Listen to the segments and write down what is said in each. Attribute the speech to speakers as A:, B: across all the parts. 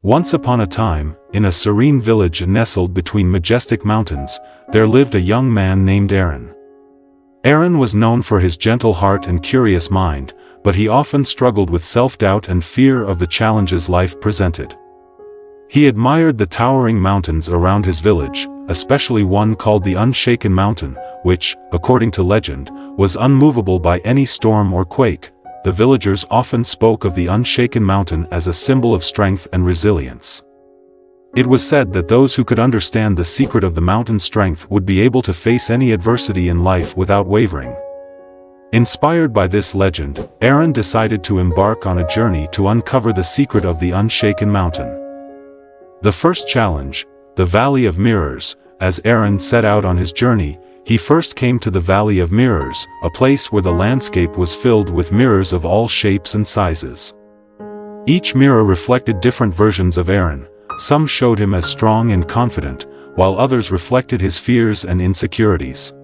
A: Once upon a time, in a serene village nestled between majestic mountains, there lived a young man named Aaron. Aaron was known for his gentle heart and curious mind, but he often struggled with self-doubt and fear of the challenges life presented. He admired the towering mountains around his village, especially one called the Unshaken Mountain, which, according to legend, was unmovable by any storm or quake. The villagers often spoke of the Unshaken Mountain as a symbol of strength and resilience. It was said that those who could understand the secret of the mountain's strength would be able to face any adversity in life without wavering. Inspired by this legend, Aaron decided to embark on a journey to uncover the secret of the Unshaken Mountain. The first challenge, the Valley of Mirrors. As Aaron set out on his journey, he first came to the Valley of Mirrors, a place where the landscape was filled with mirrors of all shapes and sizes. Each mirror reflected different versions of Aaron. Some showed him as strong and confident, while others reflected his fears and insecurities.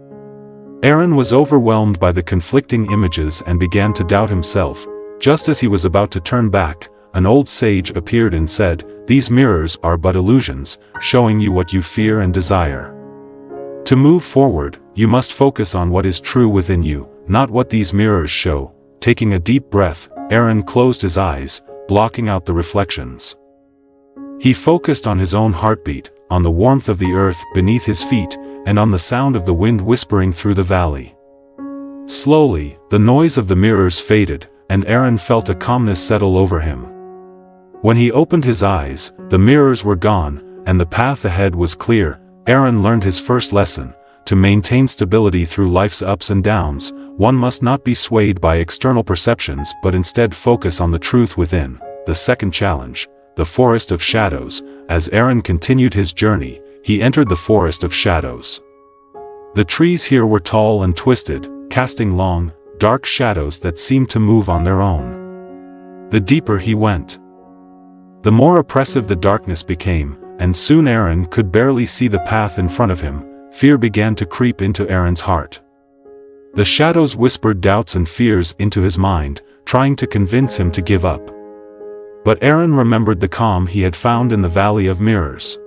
A: Aaron was overwhelmed by the conflicting images and began to doubt himself. Just as he was about to turn back, an old sage appeared and said, "These mirrors are but illusions, showing you what you fear and desire. To move forward, you must focus on what is true within you, not what these mirrors show." Taking a deep breath, Aaron closed his eyes, blocking out the reflections. He focused on his own heartbeat, on the warmth of the earth beneath his feet, and on the sound of the wind whispering through the valley. Slowly, the noise of the mirrors faded, and Aaron felt a calmness settle over him. When he opened his eyes, the mirrors were gone, and the path ahead was clear. Aaron learned his first lesson: to maintain stability through life's ups and downs, one must not be swayed by external perceptions but instead focus on the truth within. The second challenge, the Forest of Shadows. As Aaron continued his journey, he entered the Forest of Shadows. The trees here were tall and twisted, casting long, dark shadows that seemed to move on their own. The deeper he went, the more oppressive the darkness became, and soon Aaron could barely see the path in front of him. Fear began to creep into Aaron's heart. The shadows whispered doubts and fears into his mind, trying to convince him to give up. But Aaron remembered the calm he had found in the Valley of Mirrors.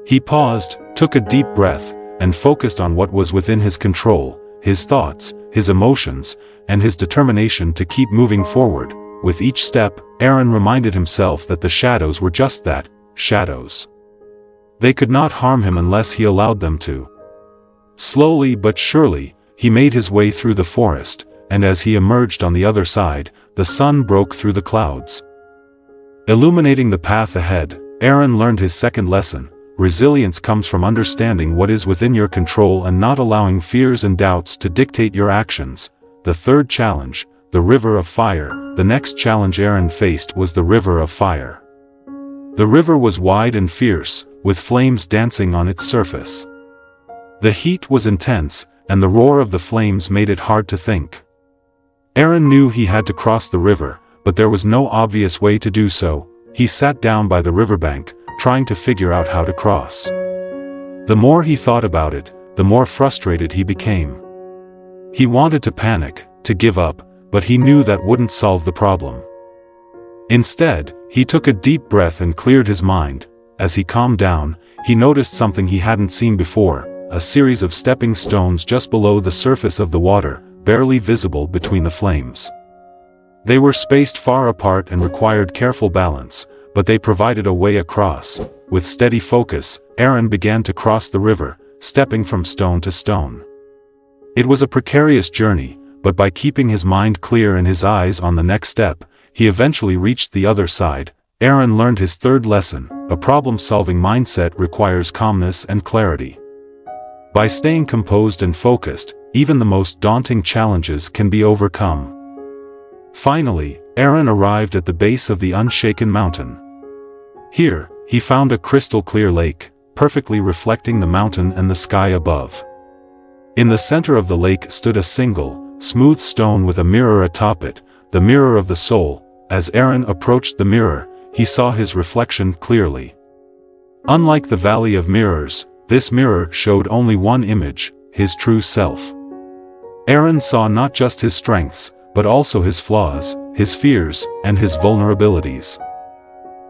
A: He paused, took a deep breath, and focused on what was within his control: his thoughts, his emotions, and his determination to keep moving forward. With each step, Aaron reminded himself that the shadows were just that, shadows. They could not harm him unless he allowed them to. Slowly but surely, he made his way through the forest, and as he emerged on the other side, the sun broke through the clouds, illuminating the path ahead. Aaron learned his second lesson: resilience comes from understanding what is within your control and not allowing fears and doubts to dictate your actions. The third challenge, the River of Fire. The next challenge Aaron faced was the River of Fire. The river was wide and fierce, with flames dancing on its surface. The heat was intense, and the roar of the flames made it hard to think. Aaron knew he had to cross the river, but there was no obvious way to do so. He sat down by the riverbank, trying to figure out how to cross. The more he thought about it, the more frustrated he became. He wanted to panic, to give up, but he knew that wouldn't solve the problem. Instead, he took a deep breath and cleared his mind. As he calmed down, he noticed something he hadn't seen before: a series of stepping stones just below the surface of the water, barely visible between the flames. They were spaced far apart and required careful balance, but they provided a way across. With steady focus, Aaron began to cross the river, stepping from stone to stone. It was a precarious journey, but by keeping his mind clear and his eyes on the next step, he eventually reached the other side. Aaron learned his third lesson: a problem-solving mindset requires calmness and clarity. By staying composed and focused, even the most daunting challenges can be overcome. Finally, Aaron arrived at the base of the Unshaken Mountain. Here, he found a crystal-clear lake, perfectly reflecting the mountain and the sky above. In the center of the lake stood a single, smooth stone with a mirror atop it, the mirror of the soul. As Aaron approached the mirror, he saw his reflection clearly. Unlike the Valley of Mirrors, this mirror showed only one image: his true self. Aaron saw not just his strengths, but also his flaws, his fears, and his vulnerabilities.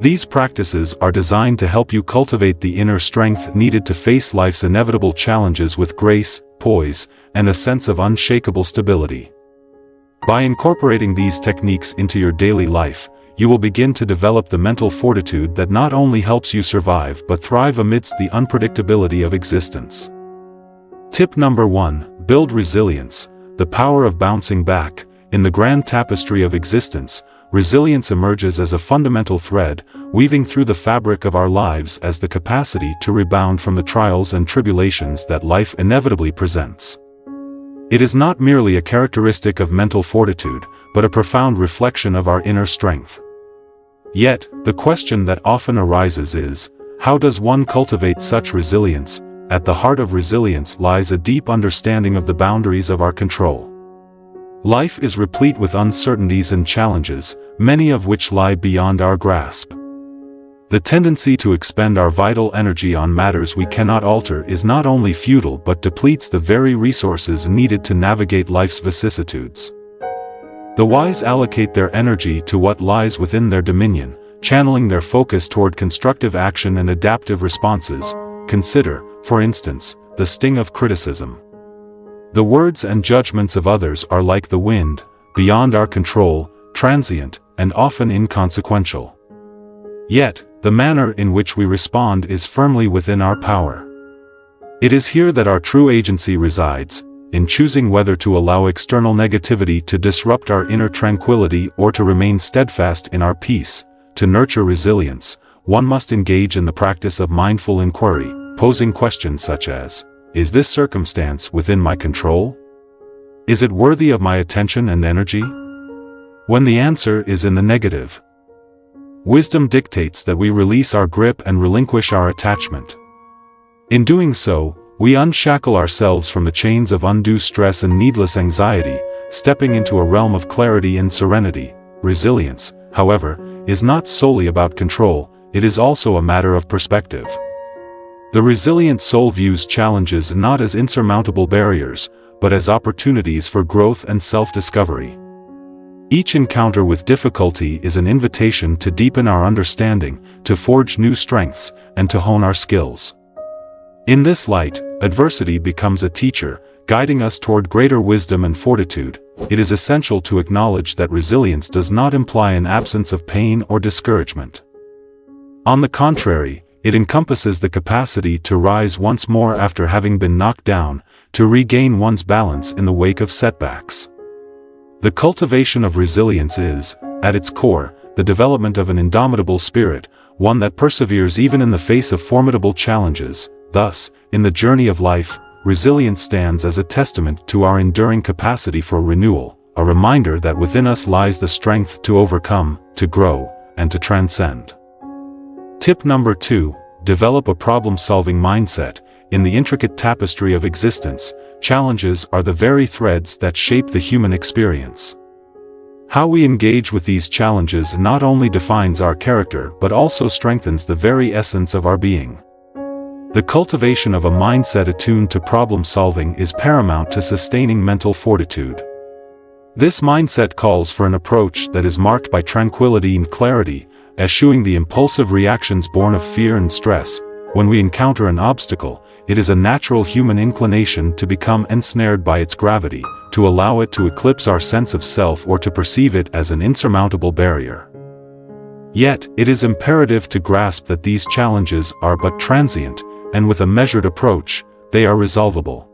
A: These practices are designed to help you cultivate the inner strength needed to face life's inevitable challenges with grace, poise, and a sense of unshakable stability. By incorporating these techniques into your daily life, you will begin to develop the mental fortitude that not only helps you survive but thrive amidst the unpredictability of existence. Tip number 1: build resilience, the power of bouncing back. In the grand tapestry of existence, resilience emerges as a fundamental thread, weaving through the fabric of our lives as the capacity to rebound from the trials and tribulations that life inevitably presents. It is not merely a characteristic of mental fortitude, but a profound reflection of our inner strength. Yet, the question that often arises is, how does one cultivate such resilience? At the heart of resilience lies a deep understanding of the boundaries of our control. Life is replete with uncertainties and challenges, many of which lie beyond our grasp. The tendency to expend our vital energy on matters we cannot alter is not only futile but depletes the very resources needed to navigate life's vicissitudes. The wise allocate their energy to what lies within their dominion, channeling their focus toward constructive action and adaptive responses. Consider, for instance, the sting of criticism. The words and judgments of others are like the wind, beyond our control, transient, and often inconsequential. Yet, the manner in which we respond is firmly within our power. It is here that our true agency resides, in choosing whether to allow external negativity to disrupt our inner tranquility or to remain steadfast in our peace. To nurture resilience, one must engage in the practice of mindful inquiry, posing questions such as, is this circumstance within my control? Is it worthy of my attention and energy? When the answer is in the negative, wisdom dictates that we release our grip and relinquish our attachment. In doing so, we unshackle ourselves from the chains of undue stress and needless anxiety, stepping into a realm of clarity and serenity. Resilience, however, is not solely about control, it is also a matter of perspective. The resilient soul views challenges not as insurmountable barriers, but as opportunities for growth and self-discovery. Each encounter with difficulty is an invitation to deepen our understanding, to forge new strengths, and to hone our skills. In this light, adversity becomes a teacher, guiding us toward greater wisdom and fortitude. It is essential to acknowledge that resilience does not imply an absence of pain or discouragement. On the contrary, it encompasses the capacity to rise once more after having been knocked down, to regain one's balance in the wake of setbacks. The cultivation of resilience is, at its core, the development of an indomitable spirit, one that perseveres even in the face of formidable challenges. Thus, in the journey of life, resilience stands as a testament to our enduring capacity for renewal, a reminder that within us lies the strength to overcome, to grow, and to transcend. Tip number 2: develop a problem-solving mindset. In the intricate tapestry of existence, challenges are the very threads that shape the human experience. How we engage with these challenges not only defines our character but also strengthens the very essence of our being. The cultivation of a mindset attuned to problem-solving is paramount to sustaining mental fortitude. This mindset calls for an approach that is marked by tranquility and clarity, eschewing the impulsive reactions born of fear and stress. When we encounter an obstacle, it is a natural human inclination to become ensnared by its gravity, to allow it to eclipse our sense of self or to perceive it as an insurmountable barrier. Yet, it is imperative to grasp that these challenges are but transient, and with a measured approach, they are resolvable.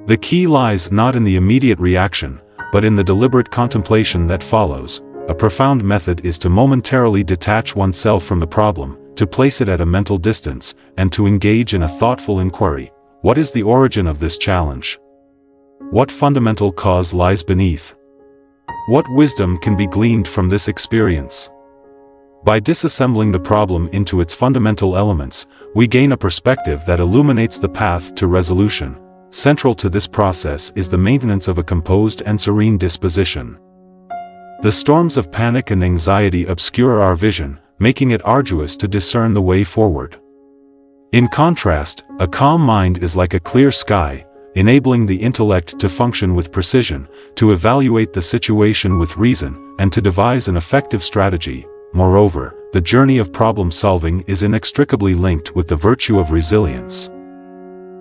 A: The key lies not in the immediate reaction, but in the deliberate contemplation that follows. A profound method is to momentarily detach oneself from the problem, to place it at a mental distance, and to engage in a thoughtful inquiry. What is the origin of this challenge? What fundamental cause lies beneath? What wisdom can be gleaned from this experience? By disassembling the problem into its fundamental elements, we gain a perspective that illuminates the path to resolution. Central to this process is the maintenance of a composed and serene disposition. The storms of panic and anxiety obscure our vision, making it arduous to discern the way forward. In contrast, a calm mind is like a clear sky, enabling the intellect to function with precision, to evaluate the situation with reason, and to devise an effective strategy. Moreover, the journey of problem-solving is inextricably linked with the virtue of resilience.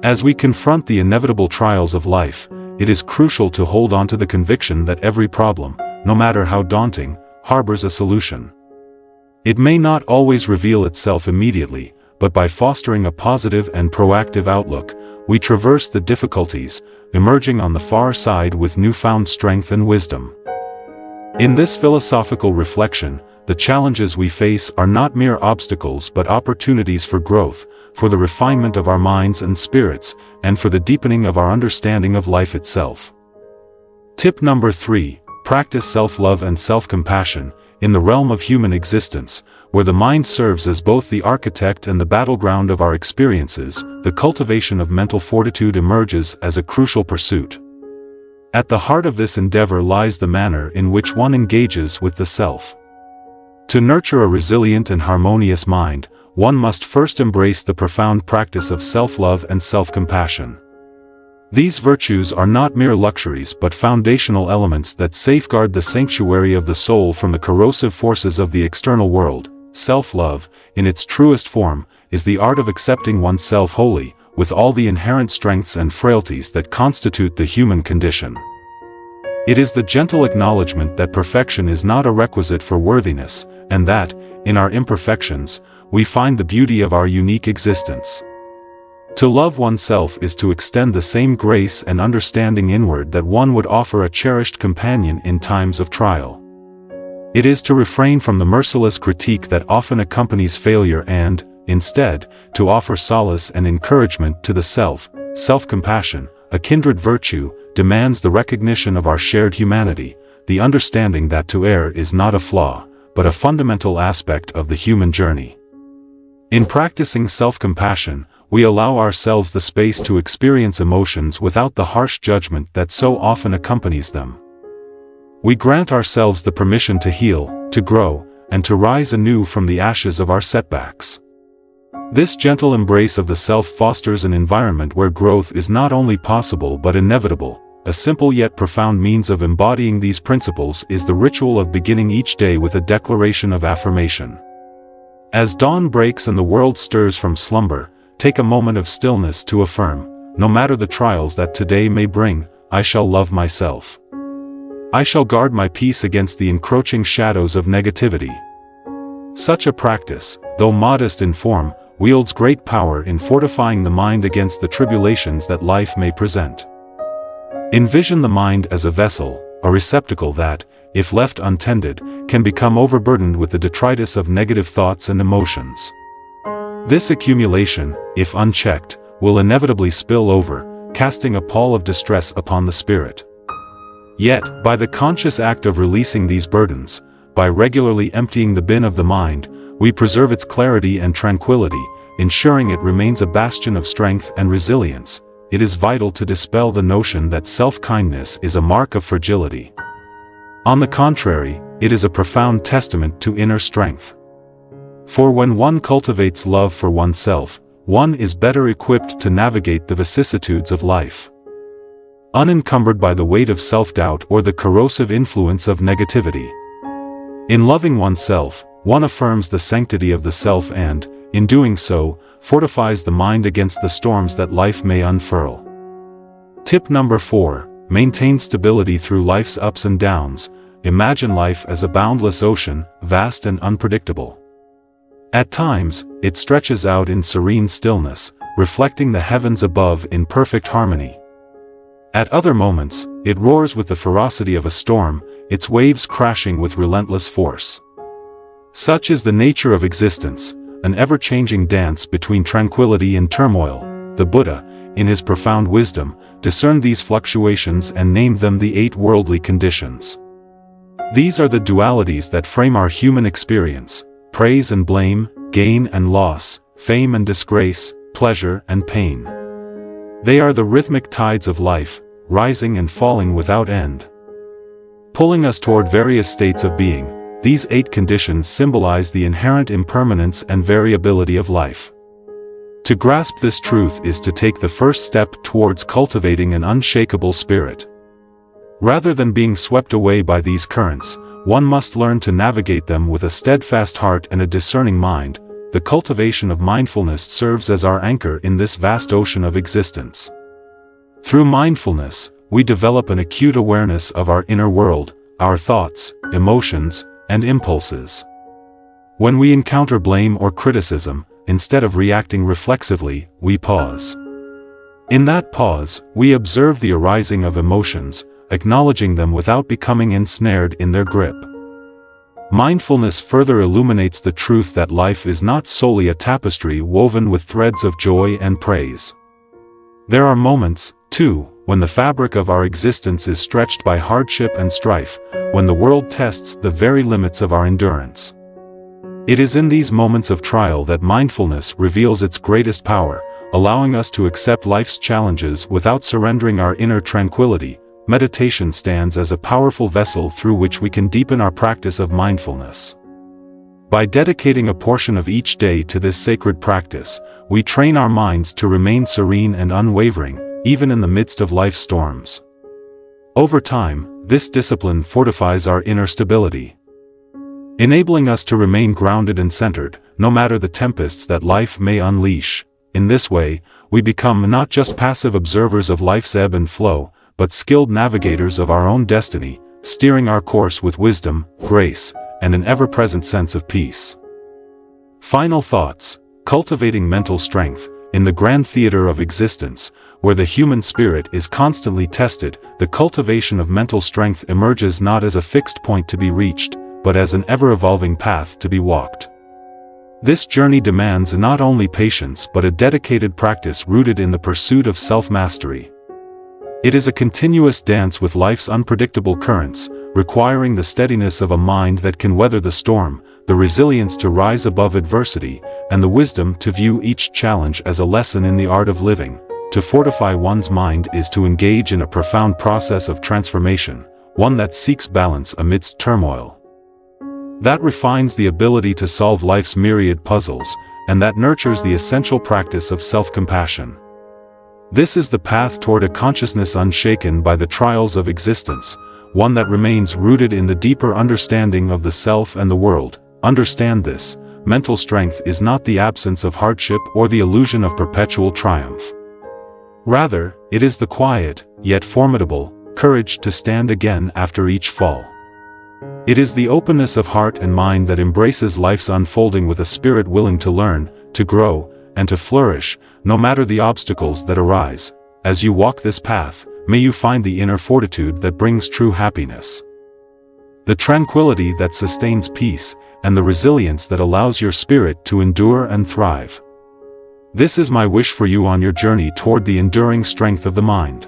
A: As we confront the inevitable trials of life, it is crucial to hold on to the conviction that every problem, no matter how daunting, harbors a solution. It may not always reveal itself immediately, but by fostering a positive and proactive outlook, we traverse the difficulties, emerging on the far side with newfound strength and wisdom. In this philosophical reflection, the challenges we face are not mere obstacles but opportunities for growth, for the refinement of our minds and spirits, and for the deepening of our understanding of life itself. Tip number 3. Practice self-love and self-compassion. In the realm of human existence, where the mind serves as both the architect and the battleground of our experiences, the cultivation of mental fortitude emerges as a crucial pursuit. At the heart of this endeavor lies the manner in which one engages with the self. To nurture a resilient and harmonious mind, one must first embrace the profound practice of self-love and self-compassion. These virtues are not mere luxuries but foundational elements that safeguard the sanctuary of the soul from the corrosive forces of the external world. Self-love, in its truest form, is the art of accepting oneself wholly, with all the inherent strengths and frailties that constitute the human condition. It is the gentle acknowledgement that perfection is not a requisite for worthiness, and that, in our imperfections, we find the beauty of our unique existence. To love oneself is to extend the same grace and understanding inward that one would offer a cherished companion in times of trial. It is to refrain from the merciless critique that often accompanies failure and, instead, to offer solace and encouragement to the self. Self-compassion, a kindred virtue, demands the recognition of our shared humanity, the understanding that to err is not a flaw, but a fundamental aspect of the human journey. In practicing self-compassion, we allow ourselves the space to experience emotions without the harsh judgment that so often accompanies them. We grant ourselves the permission to heal, to grow, and to rise anew from the ashes of our setbacks. This gentle embrace of the self fosters an environment where growth is not only possible but inevitable. A simple yet profound means of embodying these principles is the ritual of beginning each day with a declaration of affirmation. As dawn breaks and the world stirs from slumber, take a moment of stillness to affirm, no matter the trials that today may bring, I shall love myself. I shall guard my peace against the encroaching shadows of negativity. Such a practice, though modest in form, wields great power in fortifying the mind against the tribulations that life may present. Envision the mind as a vessel, a receptacle that, if left untended, can become overburdened with the detritus of negative thoughts and emotions. This accumulation, if unchecked, will inevitably spill over, casting a pall of distress upon the spirit. Yet, by the conscious act of releasing these burdens, by regularly emptying the bin of the mind, we preserve its clarity and tranquility, ensuring it remains a bastion of strength and resilience. It is vital to dispel the notion that self-kindness is a mark of fragility. On the contrary, it is a profound testament to inner strength. For when one cultivates love for oneself, one is better equipped to navigate the vicissitudes of life, unencumbered by the weight of self-doubt or the corrosive influence of negativity. In loving oneself, one affirms the sanctity of the self and, in doing so, fortifies the mind against the storms that life may unfurl. Tip number 4. Maintain stability through life's ups and downs. Imagine life as a boundless ocean, vast and unpredictable. At times, it stretches out in serene stillness, reflecting the heavens above in perfect harmony. At other moments, it roars with the ferocity of a storm, its waves crashing with relentless force. Such is the nature of existence, an ever-changing dance between tranquility and turmoil. The Buddha, in his profound wisdom, discerned these fluctuations and named them the 8 worldly conditions. These are the dualities that frame our human experience: praise and blame, gain and loss, fame and disgrace, pleasure and pain. They are the rhythmic tides of life, rising and falling without end, pulling us toward various states of being. These 8 conditions symbolize the inherent impermanence and variability of life. To grasp this truth is to take the first step towards cultivating an unshakable spirit. Rather than being swept away by these currents, one must learn to navigate them with a steadfast heart and a discerning mind. The cultivation of mindfulness serves as our anchor in this vast ocean of existence. Through mindfulness, we develop an acute awareness of our inner world, our thoughts, emotions, and impulses. When we encounter blame or criticism, instead of reacting reflexively, we pause. In that pause, we observe the arising of emotions, acknowledging them without becoming ensnared in their grip. Mindfulness further illuminates the truth that life is not solely a tapestry woven with threads of joy and praise. There are moments, too, when the fabric of our existence is stretched by hardship and strife, when the world tests the very limits of our endurance. It is in these moments of trial that mindfulness reveals its greatest power, allowing us to accept life's challenges without surrendering our inner tranquility. Meditation stands as a powerful vessel through which we can deepen our practice of mindfulness. By dedicating a portion of each day to this sacred practice, we train our minds to remain serene and unwavering, even in the midst of life's storms. Over time, this discipline fortifies our inner stability, enabling us to remain grounded and centered, no matter the tempests that life may unleash. In this way, we become not just passive observers of life's ebb and flow, but skilled navigators of our own destiny, steering our course with wisdom, grace, and an ever-present sense of peace. Final thoughts. Cultivating mental strength. In the grand theater of existence, where the human spirit is constantly tested, the cultivation of mental strength emerges not as a fixed point to be reached, but as an ever-evolving path to be walked. This journey demands not only patience but a dedicated practice rooted in the pursuit of self-mastery. It is a continuous dance with life's unpredictable currents, requiring the steadiness of a mind that can weather the storm, the resilience to rise above adversity, and the wisdom to view each challenge as a lesson in the art of living. To fortify one's mind is to engage in a profound process of transformation, one that seeks balance amidst turmoil, that refines the ability to solve life's myriad puzzles, and that nurtures the essential practice of self-compassion. This is the path toward a consciousness unshaken by the trials of existence, one that remains rooted in the deeper understanding of the self and the world. Understand this: mental strength is not the absence of hardship or the illusion of perpetual triumph. Rather, it is the quiet, yet formidable, courage to stand again after each fall. It is the openness of heart and mind that embraces life's unfolding with a spirit willing to learn, to grow, and to flourish, no matter the obstacles that arise. As you walk this path, may you find the inner fortitude that brings true happiness, the tranquility that sustains peace, and the resilience that allows your spirit to endure and thrive. This is my wish for you on your journey toward the enduring strength of the mind.